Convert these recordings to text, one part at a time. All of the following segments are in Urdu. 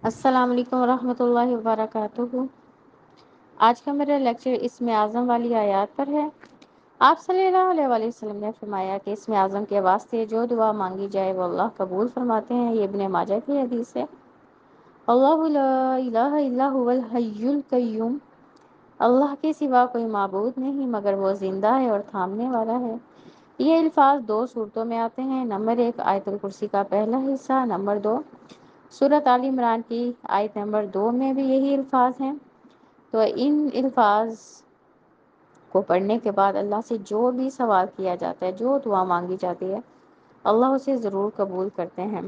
السلام علیکم ورحمۃ اللہ وبرکاتہ۔ آج کا میرا لیکچر اسم اعظم والی آیات پر ہے۔ آپ صلی اللہ علیہ وآلہ وسلم نے فرمایا کہ اسم اعظم کے واسطے جو دعا مانگی جائے وہ اللہ قبول فرماتے ہیں۔ یہ ابن ماجہ کی حدیث ہے۔ اللہ لا الہ الا هو الحی القیوم، اللہ کے سوا کوئی معبود نہیں مگر وہ زندہ ہے اور تھامنے والا ہے۔ یہ الفاظ دو صورتوں میں آتے ہیں۔ نمبر 1 آیت الکرسی کا پہلا حصہ، نمبر 2 سورۃ آل عمران کی آیت نمبر 2 میں بھی یہی الفاظ ہیں۔ تو ان الفاظ کو پڑھنے کے بعد اللہ سے جو بھی سوال کیا جاتا ہے، جو دعا مانگی جاتی ہے، اللہ اسے ضرور قبول کرتے ہیں۔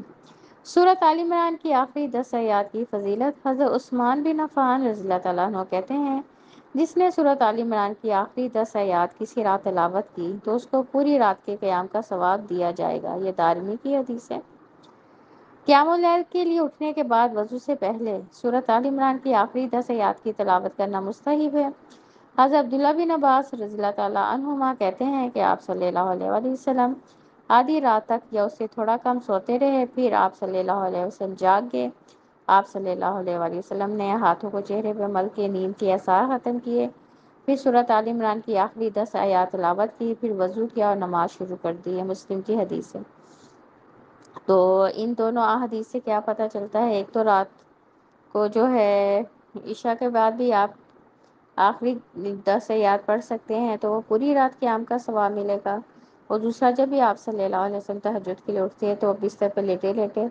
سورۃ آل عمران کی آخری 10 آیات کی فضیلت حضرت عثمان بن عفان رضی اللہ تعالیٰ عنہ کہتے ہیں، جس نے سورۃ آل عمران کی آخری 10 آیات کسی رات تلاوت کی تو اس کو پوری رات کے قیام کا ثواب دیا جائے گا۔ یہ دارمی کی حدیث ہے۔ قیام اللیل کے لیے اٹھنے کے بعد وضو سے پہلے سورۃ آل عمران کی آخری 10 آیات کی تلاوت کرنا مستحب ہے۔ حضرت عبداللہ بن عباس رضی اللہ تعالیٰ عنہما کہتے ہیں کہ آپ صلی اللہ علیہ وآلہ وسلم آدھی رات تک یا اس سے تھوڑا کم سوتے رہے، پھر آپ صلی اللہ علیہ وسلم جاگ گئے۔ آپ صلی اللہ علیہ وآلہ وسلم نے ہاتھوں کو چہرے پر مل کے نیند کے آثار ختم کیے، پھر سورۃ آل عمران کی آخری 10 آیات تلاوت کی، پھر وضو کیا اور نماز شروع کر دی۔ یہ مسلم کی حدیث ہے۔ تو ان دونوں احادیث سے کیا پتہ چلتا ہے؟ ایک تو رات کو جو ہے عشاء کے بعد بھی آپ آخری 10 آیات پڑھ سکتے ہیں تو وہ پوری رات قیام کا ثواب ملے گا۔ اور دوسرا، جب بھی آپ صلی اللہ علیہ وسلم تہجد کے لیے اٹھتے ہیں تو بستر پر لیٹے لیٹے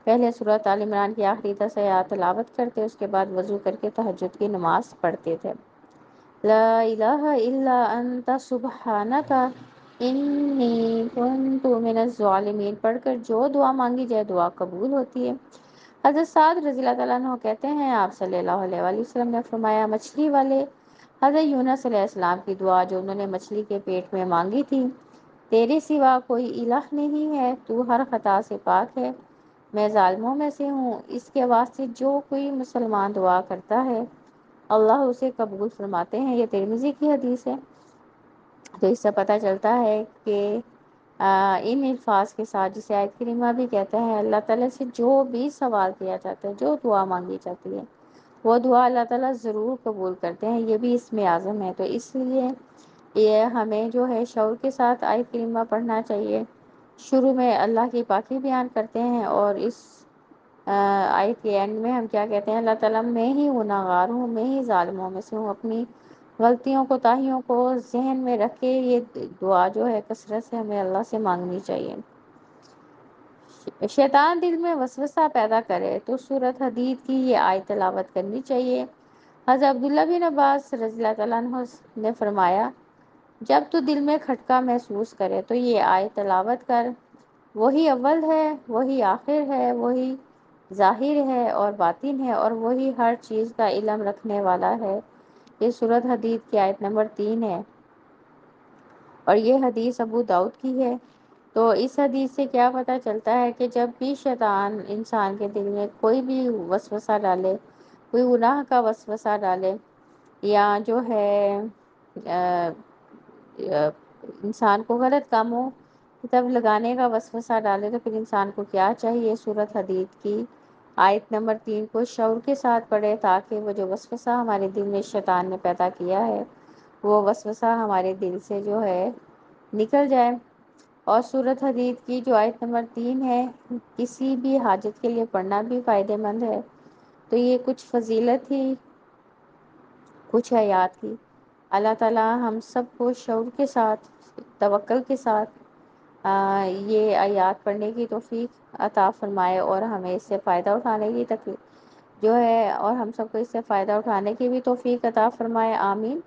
پہلے سورۃ آل عمران کی آخری 10 آیات تلاوت کرتے، اس کے بعد وضو کر کے تہجد کی نماز پڑھتے تھے۔ لا الہ الا انت سبحانک انی کنت من الظالمین پڑھ کر جو دعا مانگی جائے دعا قبول ہوتی ہے۔ حضرت سعد رضی اللہ تعالیٰ عنہ کہتے ہیں، آپ صلی اللہ علیہ وآلہ وسلم نے فرمایا، مچھلی والے حضرت یونس علیہ السلام کی دعا جو انہوں نے مچھلی کے پیٹ میں مانگی تھی، تیرے سوا کوئی الہ نہیں ہے، تو ہر خطا سے پاک ہے، میں ظالموں میں سے ہوں، اس کے واسطے جو کوئی مسلمان دعا کرتا ہے اللہ اسے قبول فرماتے ہیں۔ یہ ترمذی کی حدیث ہے۔ تو اس سے پتہ چلتا ہے کہ ان الفاظ کے ساتھ، جسے آیت کریمہ بھی کہتے ہیں، اللہ تعالیٰ سے جو بھی سوال کیا جاتا ہے، جو دعا مانگی جاتی ہے، وہ دعا اللہ تعالیٰ ضرور قبول کرتے ہیں۔ یہ بھی اسم اعظم ہے، تو اس لیے یہ ہمیں جو ہے شعور کے ساتھ آیت کریمہ پڑھنا چاہیے۔ شروع میں اللہ کی پاکی بیان کرتے ہیں اور اس آیت کے اینڈ میں ہم کیا کہتے ہیں؟ اللہ تعالیٰ میں ہی گناہ گار ہوں، میں ہی ظالموں میں سے ہوں، اپنی غلطیوں کوتاہیوں کو ذہن میں رکھ کے یہ دعا جو ہے کثرت سے ہمیں اللہ سے مانگنی چاہیے۔ شیطان دل میں وسوسہ پیدا کرے تو سورۃ حدید کی یہ آیت تلاوت کرنی چاہیے۔ حضرت عبداللہ بن عباس رضی اللہ تعالیٰ عنہ نے فرمایا، جب تو دل میں کھٹکا محسوس کرے تو یہ آیت تلاوت کر، وہی اول ہے، وہی آخر ہے، وہی ظاہر ہے اور باطن ہے، اور وہی ہر چیز کا علم رکھنے والا ہے۔ یہ سورۃ حدید کی آیت نمبر 3 ہے، اور یہ حدیث ابو داؤد کی ہے۔ تو اس حدیث سے کیا پتہ چلتا ہے کہ جب بھی شیطان انسان کے دل میں کوئی بھی وسوسہ ڈالے، کوئی گناہ کا وسوسہ ڈالے، یا جو ہے انسان کو غلط کاموں کی طرف لگانے کا وسوسہ ڈالے، تو پھر انسان کو کیا چاہیے؟ سورۃ حدید کی آیت نمبر 3 کو شعور کے ساتھ پڑھے، تاکہ وہ جو وسوسہ ہمارے دل میں شیطان نے پیدا کیا ہے وہ وسوسہ ہمارے دل سے جو ہے نکل جائے۔ اور سورۃ حدید کی جو آیت نمبر 3 ہے، کسی بھی حاجت کے لیے پڑھنا بھی فائدہ مند ہے۔ تو یہ کچھ فضیلت ہی، کچھ آیات ہی۔ اللہ تعالیٰ ہم سب کو شعور کے ساتھ، توکل کے ساتھ یہ آیات پڑھنے کی توفیق عطا فرمائے، اور ہمیں اس سے فائدہ اٹھانے کی جو ہے، اور ہم سب کو اس سے فائدہ اٹھانے کی بھی توفیق عطا فرمائے۔ آمین۔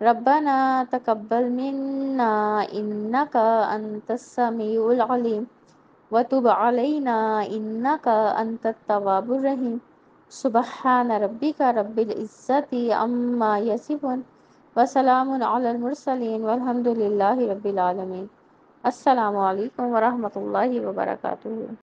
ربنا تقبل منا انک انت السمیع العلیم وتب علینا انک انت التواب الرحیم۔ سبحان ربک رب العزت عما یصفون وسلام علی المرسلین والحمد للہ رب العالمین۔ السلام علیکم ورحمۃ اللہ وبرکاتہ۔